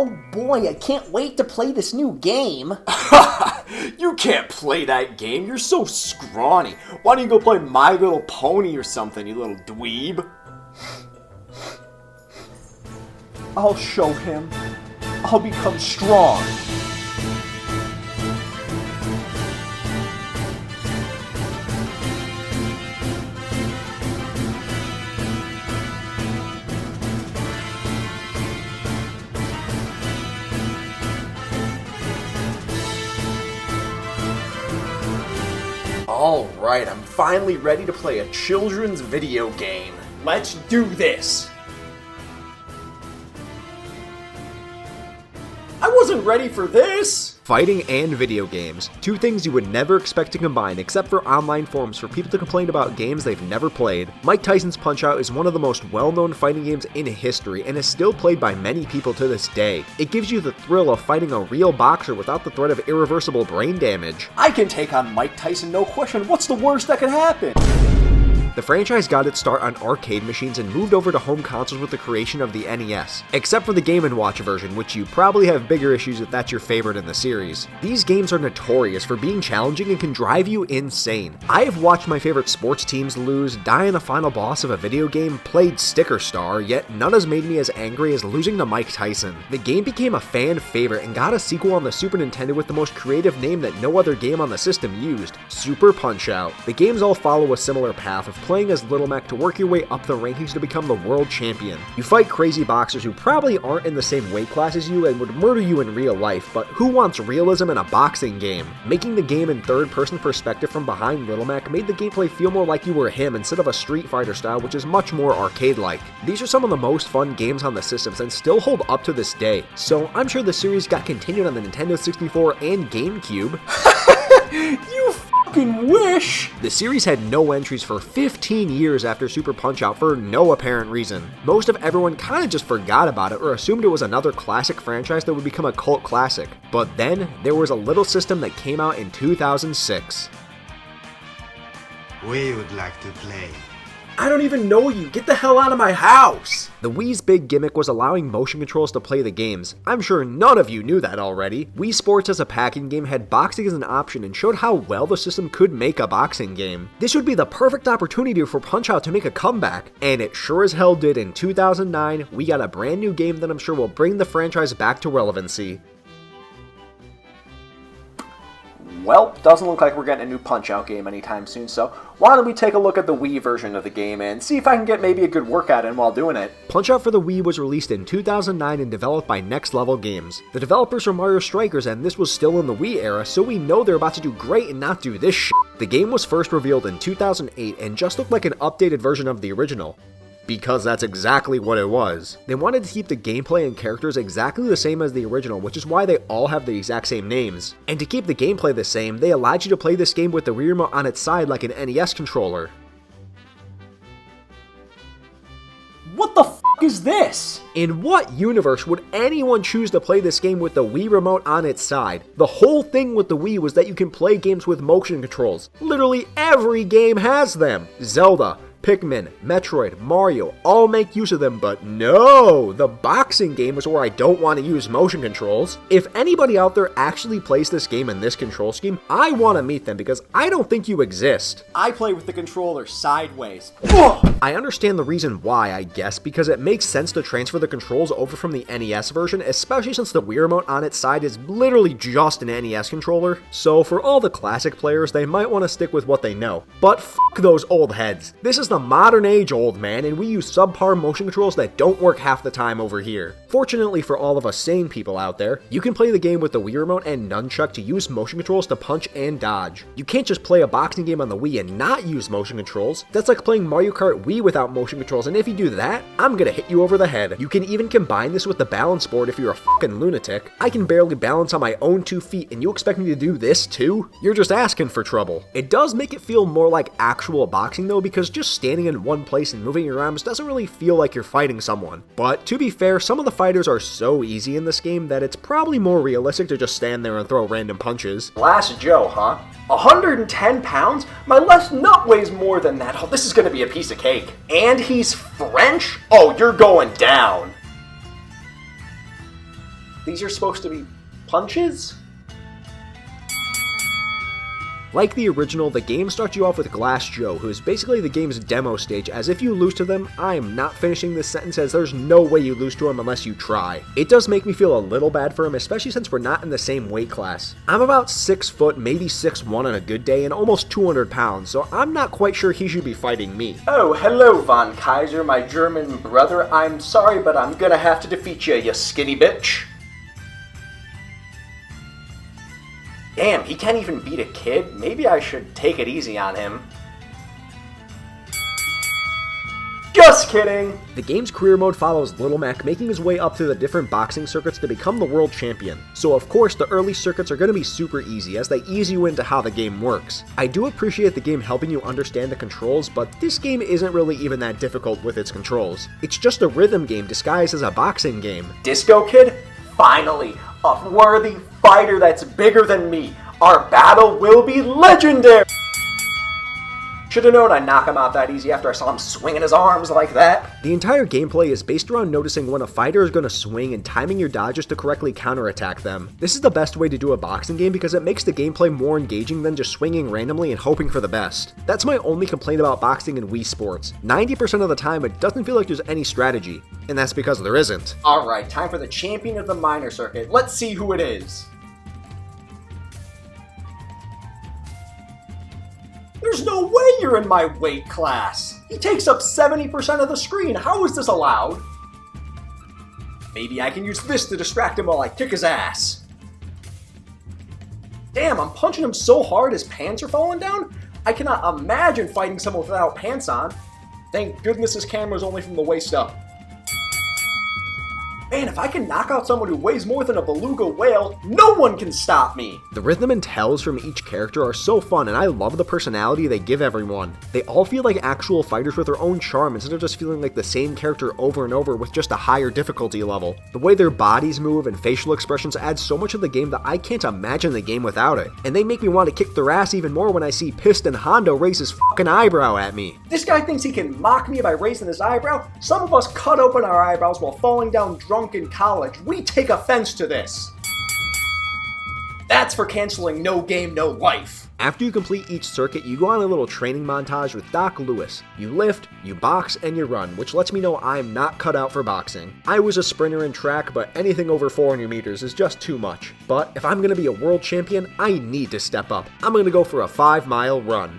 Oh boy, I can't wait to play this new game. You can't play that game, you're so scrawny. Why don't you go play My Little Pony or something, you little dweeb? I'll show him. I'll become strong. Alright, I'm finally ready to play a children's video game. Let's do this! I wasn't ready for this! Fighting and video games. Two things you would never expect to combine except for online forums for people to complain about games they've never played. Mike Tyson's Punch-Out is one of the most well-known fighting games in history and is still played by many people to this day. It gives you the thrill of fighting a real boxer without the threat of irreversible brain damage. I can take on Mike Tyson, no question. What's the worst that could happen? The franchise got its start on arcade machines and moved over to home consoles with the creation of the NES, except for the Game & Watch version, which you probably have bigger issues if that's your favorite in the series. These games are notorious for being challenging and can drive you insane. I have watched my favorite sports teams lose, die in the final boss of a video game, played Sticker Star, yet none has made me as angry as losing to Mike Tyson. The game became a fan favorite and got a sequel on the Super Nintendo with the most creative name that no other game on the system used, Super Punch-Out. The games all follow a similar path of playing as Little Mac to work your way up the rankings to become the world champion. You fight crazy boxers who probably aren't in the same weight class as you and would murder you in real life, but who wants realism in a boxing game? Making the game in third-person perspective from behind Little Mac made the gameplay feel more like you were him instead of a Street Fighter style, which is much more arcade-like. These are some of the most fun games on the systems and still hold up to this day, so I'm sure the series got continued on the Nintendo 64 and GameCube. You fucking wish! The series had no entries for 15 years after Super Punch-Out for no apparent reason. Most of everyone kinda just forgot about it or assumed it was another classic franchise that would become a cult classic. But then, there was a little system that came out in 2006. We would like to play. I don't even know you. Get the hell out of my house! The Wii's big gimmick was allowing motion controls to play the games. I'm sure none of you knew that already. Wii Sports as a packing game had boxing as an option and showed how well the system could make a boxing game. This would be the perfect opportunity for Punch-Out to make a comeback, and it sure as hell did. In 2009, we got a brand new game that I'm sure will bring the franchise back to relevancy. Well, doesn't look like we're getting a new Punch-Out game anytime soon, so why don't we take a look at the Wii version of the game and see if I can get maybe a good workout in while doing it. Punch-Out for the Wii was released in 2009 and developed by Next Level Games. The developers were Mario Strikers, and this was still in the Wii era, so we know they're about to do great and not do this shit. The game was first revealed in 2008 and just looked like an updated version of the original. Because that's exactly what it was. They wanted to keep the gameplay and characters exactly the same as the original, which is why they all have the exact same names. And to keep the gameplay the same, they allowed you to play this game with the Wii remote on its side like an NES controller. What the f*** is this? In what universe would anyone choose to play this game with the Wii remote on its side? The whole thing with the Wii was that you can play games with motion controls. Literally every game has them. Zelda, Pikmin, Metroid, Mario, all make use of them, but no! The boxing game is where I don't want to use motion controls. If anybody out there actually plays this game in this control scheme, I want to meet them because I don't think you exist. I play with the controller sideways. I understand the reason why, I guess, because it makes sense to transfer the controls over from the NES version, especially since the Wii remote on its side is literally just an NES controller. So for all the classic players, they might want to stick with what they know. But f*** those old heads. This is the modern age, old man, and we use subpar motion controls that don't work half the time over here. Fortunately for all of us sane people out there, you can play the game with the Wii remote and nunchuck to use motion controls to punch and dodge. You can't just play a boxing game on the Wii and not use motion controls. That's like playing Mario Kart Wii without motion controls, and if you do that, I'm gonna hit you over the head. You can even combine this with the balance board if you're a fucking lunatic. I can barely balance on my own 2 feet, and you expect me to do this too? You're just asking for trouble. It does make it feel more like actual boxing though, because just standing in one place and moving your arms doesn't really feel like you're fighting someone. But to be fair, some of the fighters are so easy in this game that it's probably more realistic to just stand there and throw random punches. Last Joe, huh? 110 pounds? My left nut weighs more than that. Oh, this is gonna be a piece of cake. And he's French? Oh, you're going down. These are supposed to be punches? Like the original, the game starts you off with Glass Joe, who is basically the game's demo stage, as if you lose to them, I am not finishing this sentence as there's no way you lose to him unless you try. It does make me feel a little bad for him, especially since we're not in the same weight class. I'm about 6 foot, maybe 6'1" on a good day, and almost 200 pounds, so I'm not quite sure he should be fighting me. Oh, hello, Von Kaiser, my German brother. I'm sorry, but I'm gonna have to defeat you, you skinny bitch. Damn, he can't even beat a kid? Maybe I should take it easy on him. Just kidding! The game's career mode follows Little Mac making his way up to the different boxing circuits to become the world champion. So of course, the early circuits are going to be super easy as they ease you into how the game works. I do appreciate the game helping you understand the controls, but this game isn't really even that difficult with its controls. It's just a rhythm game disguised as a boxing game. Disco Kid? Finally, a worthy fighter that's bigger than me. Our battle will be legendary! Should've known I'd knock him out that easy after I saw him swinging his arms like that. The entire gameplay is based around noticing when a fighter is going to swing and timing your dodges to correctly counterattack them. This is the best way to do a boxing game because it makes the gameplay more engaging than just swinging randomly and hoping for the best. That's my only complaint about boxing in Wii Sports. 90% of the time it doesn't feel like there's any strategy, and that's because there isn't. Alright, time for the champion of the minor circuit. Let's see who it is. There's no way you're in my weight class! He takes up 70% of the screen, how is this allowed? Maybe I can use this to distract him while I kick his ass. Damn, I'm punching him so hard his pants are falling down? I cannot imagine fighting someone without pants on. Thank goodness his camera's only from the waist up. Man, if I can knock out someone who weighs more than a beluga whale, no one can stop me! The rhythm and tells from each character are so fun, and I love the personality they give everyone. They all feel like actual fighters with their own charm instead of just feeling like the same character over and over with just a higher difficulty level. The way their bodies move and facial expressions add so much of the game that I can't imagine the game without it. And they make me want to kick their ass even more when I see Piston Hondo raise his fucking eyebrow at me. This guy thinks he can mock me by raising his eyebrow? Some of us cut open our eyebrows while falling down drunk in college. We take offense to this. That's for canceling No Game, No Life. After you complete each circuit, you go on a little training montage with Doc Lewis. You lift, you box, and you run, which lets me know I'm not cut out for boxing. I was a sprinter in track, but anything over 400 meters is just too much. But if I'm going to be a world champion, I need to step up. I'm going to go for a 5-mile run.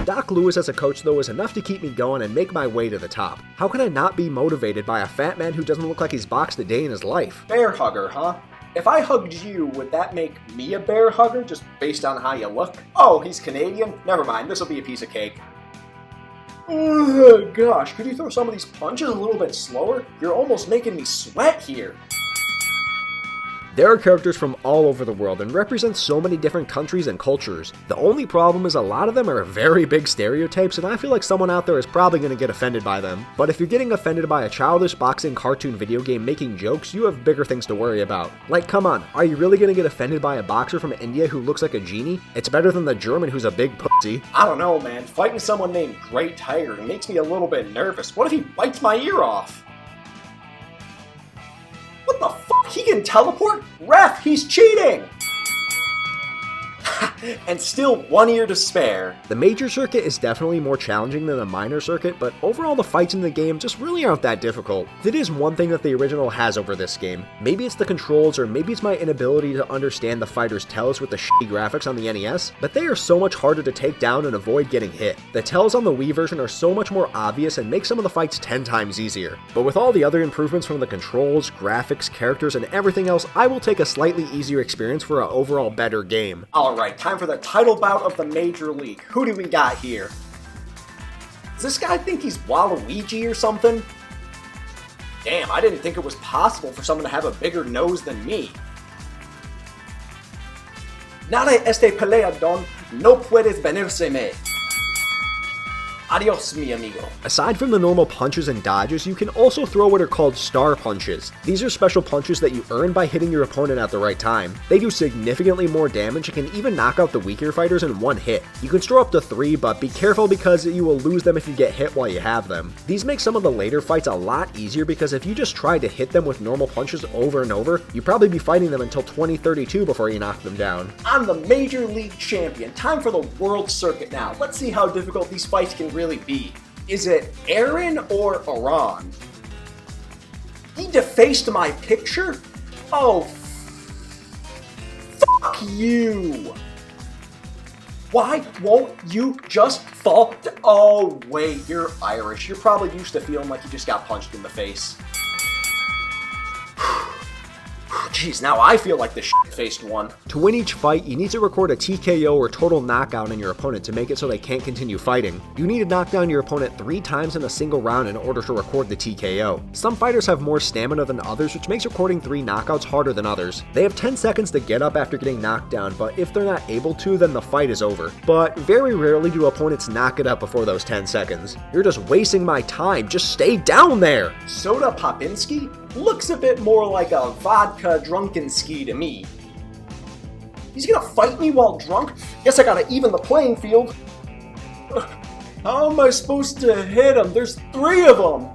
Doc Lewis as a coach though is enough to keep me going and make my way to the top. How can I not be motivated by a fat man who doesn't look like he's boxed a day in his life? Bear hugger, huh? If I hugged you, would that make me a bear hugger just based on how you look? Oh, he's Canadian? Never mind, this'll be a piece of cake. Ugh, gosh, could you throw some of these punches a little bit slower? You're almost making me sweat here. There are characters from all over the world and represent so many different countries and cultures. The only problem is a lot of them are very big stereotypes, and I feel like someone out there is probably going to get offended by them. But if you're getting offended by a childish boxing cartoon video game making jokes, you have bigger things to worry about. Like, come on, are you really going to get offended by a boxer from India who looks like a genie? It's better than the German who's a big pussy. I don't know, man. Fighting someone named Great Tiger makes me a little bit nervous. What if he bites my ear off? What the fuck? He can teleport? Ref, he's cheating! And still one ear to spare. The major circuit is definitely more challenging than the minor circuit, but overall the fights in the game just really aren't that difficult. That is one thing that the original has over this game. Maybe it's the controls, or maybe it's my inability to understand the fighter's tells with the shitty graphics on the NES, but they are so much harder to take down and avoid getting hit. The tells on the Wii version are so much more obvious and make some of the fights 10 times easier. But with all the other improvements from the controls, graphics, characters, and everything else, I will take a slightly easier experience for an overall better game. Alright, time for the title bout of the Major League. Who do we got here? Does this guy think he's Waluigi or something? Damn, I didn't think it was possible for someone to have a bigger nose than me. Nada este pelea, don. No puedes venirse me. Adios, mi amigo. Aside from the normal punches and dodges, you can also throw what are called star punches. These are special punches that you earn by hitting your opponent at the right time. They do significantly more damage and can even knock out the weaker fighters in one hit. You can store up to 3, but be careful because you will lose them if you get hit while you have them. These make some of the later fights a lot easier because if you just tried to hit them with normal punches over and over, you'd probably be fighting them until 2032 before you knock them down. I'm the Major League Champion. Time for the World Circuit now. Let's see how difficult these fights can really be. Is it Aaron or Iran? He defaced my picture? Oh, fuck you! Why won't you just fall? Oh, wait, you're Irish. You're probably used to feeling like you just got punched in the face. Jeez, now I feel like the shit-faced one. To win each fight, you need to record a TKO or total knockout on your opponent to make it so they can't continue fighting. You need to knock down your opponent 3 times in a single round in order to record the TKO. Some fighters have more stamina than others, which makes recording 3 knockouts harder than others. They have 10 seconds to get up after getting knocked down, but if they're not able to, then the fight is over. But very rarely do opponents knock it up before those 10 seconds. You're just wasting my time, just stay down there! Soda Popinski? Looks a bit more like a vodka drunkenski to me. He's gonna fight me while drunk? Guess I gotta even the playing field. How am I supposed to hit him? There's 3 of them!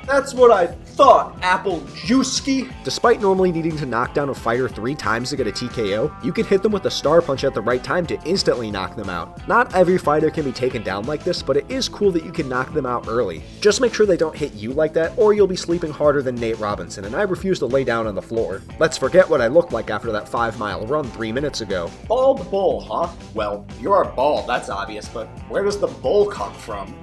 That's what I thought, Apple Juicy. Despite normally needing to knock down a fighter 3 times to get a TKO, you can hit them with a star punch at the right time to instantly knock them out. Not every fighter can be taken down like this, but it is cool that you can knock them out early. Just make sure they don't hit you like that, or you'll be sleeping harder than Nate Robinson, and I refuse to lay down on the floor. Let's forget what I looked like after that 5-mile run 3 minutes ago. Bald bull, huh? Well, you're bald, that's obvious, but where does the bull come from?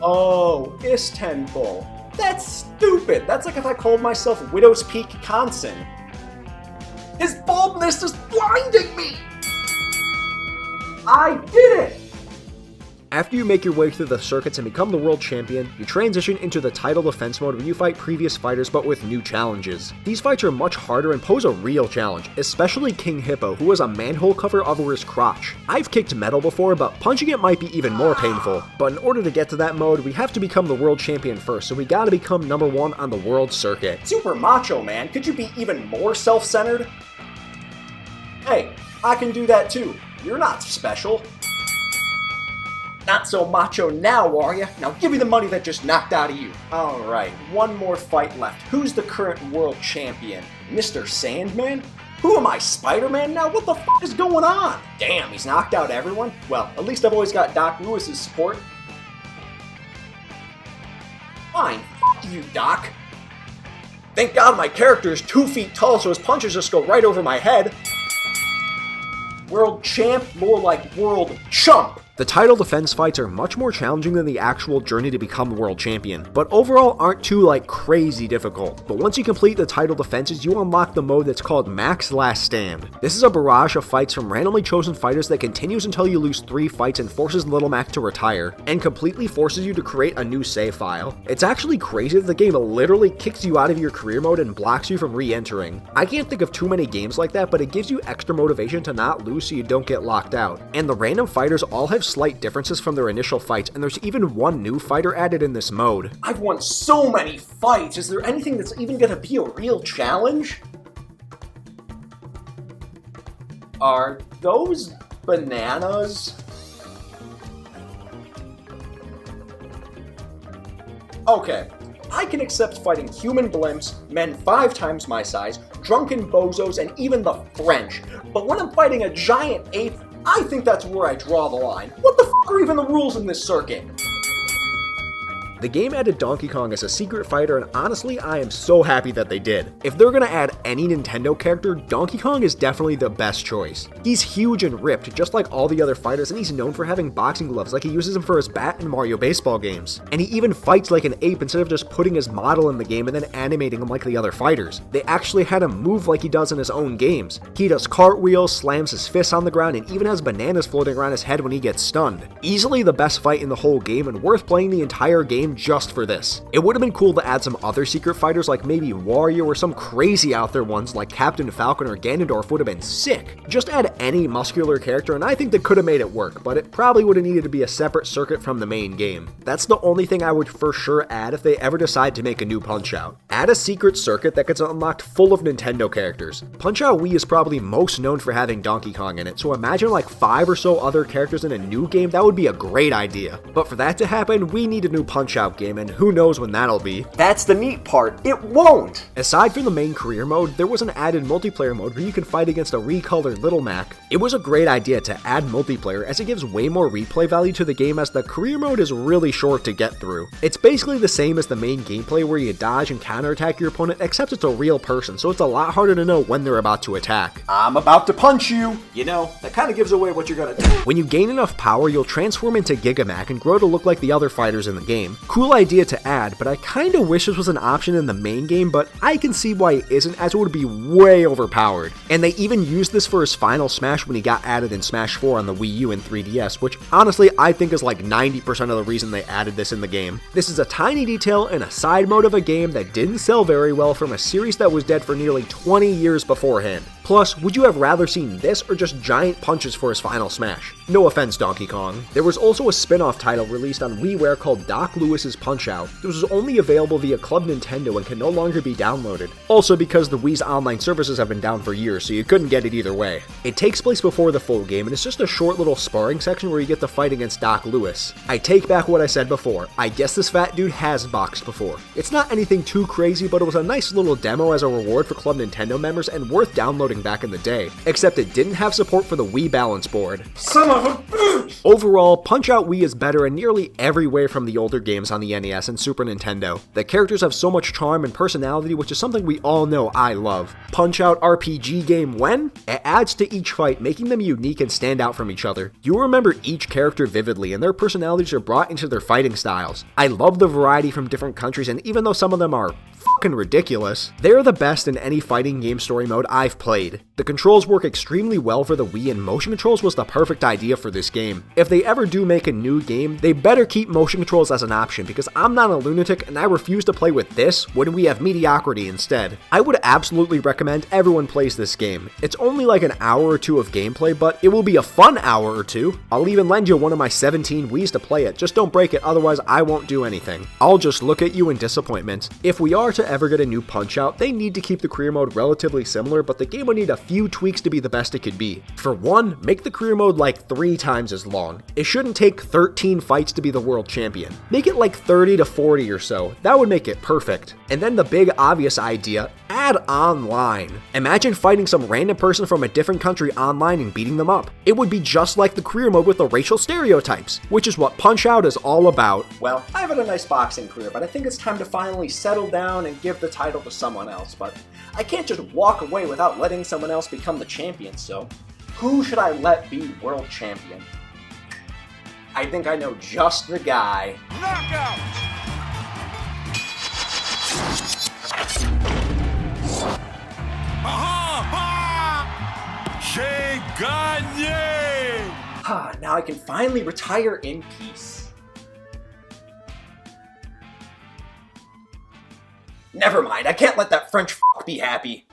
Oh, Istanbul. That's stupid! That's like if I called myself Widow's Peak, Conson. His baldness is blinding me! I did it! After you make your way through the circuits and become the world champion, you transition into the title defense mode where you fight previous fighters but with new challenges. These fights are much harder and pose a real challenge, especially King Hippo, who has a manhole cover over his crotch. I've kicked metal before, but punching it might be even more painful. But in order to get to that mode, we have to become the world champion first, so we gotta become #1 on the world circuit. Super Macho Man, could you be even more self-centered? Hey, I can do that too. You're not special. Not so macho now, are ya? Now give me the money that just knocked out of you. Alright, one more fight left. Who's the current world champion? Mr. Sandman? Who am I, Spider-Man now? What the f*** is going on? Damn, he's knocked out everyone? Well, at least I've always got Doc Lewis's support. Fine, f*** you, Doc. Thank God my character is 2 feet tall so his punches just go right over my head. World champ, more like world chump. The title defense fights are much more challenging than the actual journey to become the world champion, but overall aren't too crazy difficult. But once you complete the title defenses, you unlock the mode that's called Max Last Stand. This is a barrage of fights from randomly chosen fighters that continues until you lose 3 fights and forces Little Mac to retire, and completely forces you to create a new save file. It's actually crazy that the game literally kicks you out of your career mode and blocks you from re-entering. I can't think of too many games like that, but it gives you extra motivation to not lose so you don't get locked out. And the random fighters all have slight differences from their initial fights, and there's even 1 new fighter added in this mode. I've won so many fights, is there anything that's even gonna be a real challenge? Are those bananas? Okay, I can accept fighting human blimps, men 5 times my size, drunken bozos, and even the French, but when I'm fighting a giant ape, I think that's where I draw the line. What the f*** are even the rules in this circuit? The game added Donkey Kong as a secret fighter, and honestly, I am so happy that they did. If they're gonna add any Nintendo character, Donkey Kong is definitely the best choice. He's huge and ripped, just like all the other fighters, and he's known for having boxing gloves like he uses them for his bat in Mario baseball games. And he even fights like an ape instead of just putting his model in the game and then animating him like the other fighters. They actually had him move like he does in his own games. He does cartwheels, slams his fists on the ground, and even has bananas floating around his head when he gets stunned. Easily the best fight in the whole game, and worth playing the entire game game just for this. It would have been cool to add some other secret fighters like maybe Wario or some crazy out there ones like Captain Falcon or Ganondorf would have been sick. Just add any muscular character and I think they could have made it work, but it probably would have needed to be a separate circuit from the main game. That's the only thing I would for sure add if they ever decide to make a new Punch-Out. Add a secret circuit that gets unlocked full of Nintendo characters. Punch-Out Wii is probably most known for having Donkey Kong in it, so imagine like 5 or so other characters in a new game. That would be a great idea. But for that to happen, we need a new Punch-Out game, and who knows when that'll be. That's the neat part, it won't! Aside from the main career mode, there was an added multiplayer mode where you can fight against a recolored Little Mac. It was a great idea to add multiplayer as it gives way more replay value to the game as the career mode is really short to get through. It's basically the same as the main gameplay where you dodge and counterattack your opponent, except it's a real person, so it's a lot harder to know when they're about to attack. I'm about to punch you! You know, that kind of gives away what you're gonna do. When you gain enough power, you'll transform into Gigamac and grow to look like the other fighters in the game. Cool idea to add, but I kinda wish this was an option in the main game, but I can see why it isn't, as it would be way overpowered. And they even used this for his final smash when he got added in Smash 4 on the Wii U and 3DS, which honestly I think is like 90% of the reason they added this in the game. This is a tiny detail in a side mode of a game that didn't sell very well from a series that was dead for nearly 20 years beforehand. Plus, would you have rather seen this or just giant punches for his final smash? No offense, Donkey Kong. There was also a spin-off title released on WiiWare called Doc Lewis's Punch-Out! This was only available via Club Nintendo and can no longer be downloaded. Also because the Wii's online services have been down for years, so you couldn't get it either way. It takes place before the full game, and it's just a short little sparring section where you get to fight against Doc Lewis. I take back what I said before. I guess this fat dude has boxed before. It's not anything too crazy, but it was a nice little demo as a reward for Club Nintendo members and worth downloading back in the day. Except it didn't have support for the Wii balance board. Son of a bitch! Overall, Punch-Out Wii is better in nearly every way from the older games on the NES and Super Nintendo. The characters have so much charm and personality, which is something we all know I love. Punch-Out RPG game when? It adds to each fight, making them unique and stand out from each other. You remember each character vividly, and their personalities are brought into their fighting styles. I love the variety from different countries, and even though some of them are fucking ridiculous, they're the best in any fighting game story mode I've played. The controls work extremely well for the Wii, and motion controls was the perfect idea for this game. If they ever do make a new game, they better keep motion controls as an option, because I'm not a lunatic and I refuse to play with this when we have mediocrity instead. I would absolutely recommend everyone plays this game. It's only like an hour or two of gameplay, but it will be a fun hour or two. I'll even lend you one of my 17 Wiis to play it, just don't break it, otherwise I won't do anything. I'll just look at you in disappointment. If we are to ever get a new Punch-Out, they need to keep the career mode relatively similar, but the game would need a few tweaks to be the best it could be. For one, make the career mode like 3 times as long. It shouldn't take 13 fights to be the world champion. Make it like 30 to 40 or so. That would make it perfect. And then the big obvious idea, add online. Imagine fighting some random person from a different country online and beating them up. It would be just like the career mode with the racial stereotypes, which is what Punch-Out is all about. Well, I've had a nice boxing career, but I think it's time to finally settle down and give the title to someone else. But I can't just walk away without letting someone else become the champion, so who should I let be world champion? I think I know just the guy. Knockout! J'ai gagné! Now I can finally retire in peace. Never mind, I can't let that French f*** be happy.